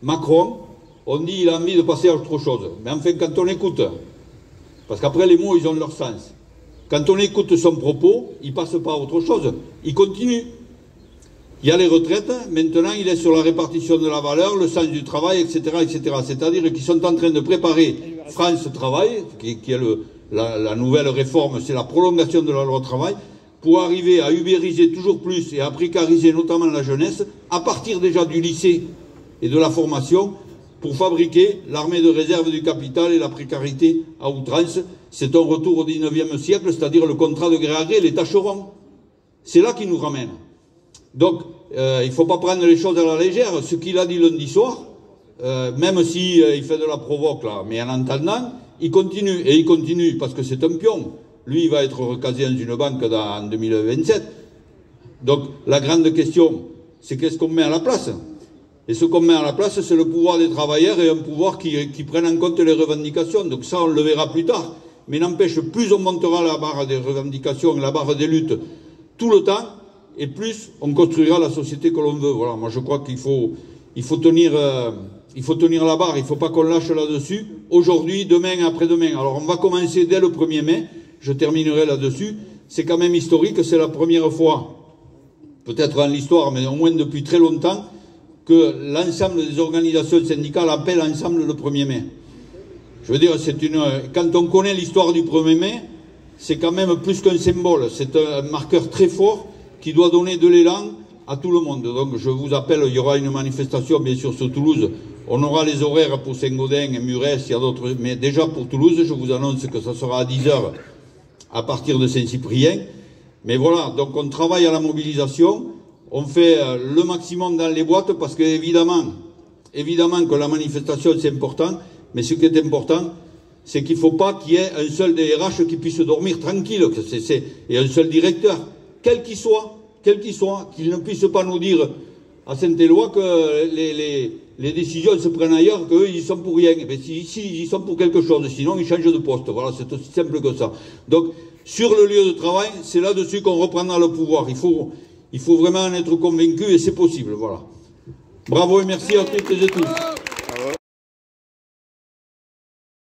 Macron, on dit qu'il a envie de passer à autre chose. Mais enfin, quand on écoute, parce qu'après les mots, ils ont leur sens. Quand on écoute son propos, il ne passe pas à autre chose. Il continue. Il y a les retraites, maintenant il est sur la répartition de la valeur, le sens du travail, etc. etc. C'est-à-dire qu'ils sont en train de préparer France Travail, qui est la nouvelle réforme, c'est la prolongation de la loi travail, pour arriver à ubériser toujours plus et à précariser notamment la jeunesse, à partir déjà du lycée et de la formation, pour fabriquer l'armée de réserve du capital et la précarité à outrance. C'est un retour au 19e siècle, c'est-à-dire le contrat de gré à gré, les tâcherons. C'est là qu'il nous ramène. Donc, il ne faut pas prendre les choses à la légère. Ce qu'il a dit lundi soir, même si il fait de la provoque là, mais en entendant, il continue. Et il continue parce que c'est un pion. Lui, il va être recasé dans une banque en 2027. Donc, la grande question, c'est qu'est-ce qu'on met à la place? Et ce qu'on met à la place, c'est le pouvoir des travailleurs et un pouvoir qui prenne en compte les revendications. Donc ça, on le verra plus tard. Mais n'empêche, plus on montera la barre des revendications, la barre des luttes tout le temps, et plus on construira la société que l'on veut. Voilà, moi je crois qu'il faut tenir la barre, il ne faut pas qu'on lâche là-dessus. Aujourd'hui, demain, après-demain. Alors on va commencer dès le 1er mai, je terminerai là-dessus. C'est quand même historique, c'est la première fois, peut-être en l'histoire, mais au moins depuis très longtemps, que l'ensemble des organisations syndicales appellent ensemble le 1er mai. Je veux dire, quand on connaît l'histoire du 1er mai, c'est quand même plus qu'un symbole, c'est un marqueur très fort qui doit donner de l'élan à tout le monde. Donc je vous appelle, il y aura une manifestation bien sûr sur Toulouse, on aura les horaires pour Saint-Gaudens et Muret, il y a d'autres, mais déjà pour Toulouse, je vous annonce que ça sera à 10h à partir de Saint-Cyprien. Mais voilà, donc on travaille à la mobilisation. On fait le maximum dans les boîtes parce que évidemment que la manifestation c'est important, mais ce qui est important, c'est qu'il ne faut pas qu'il y ait un seul DRH qui puisse dormir tranquille, et un seul directeur, quel qu'il soit, qu'il ne puisse pas nous dire à Saint-Éloi que les décisions se prennent ailleurs, qu'eux ils y sont pour rien. Mais si ils y sont pour quelque chose, sinon ils changent de poste. Voilà, c'est aussi simple que ça. Donc sur le lieu de travail, c'est là-dessus qu'on reprendra le pouvoir. Il faut vraiment en être convaincu et c'est possible, voilà. Bravo et merci à toutes et tous.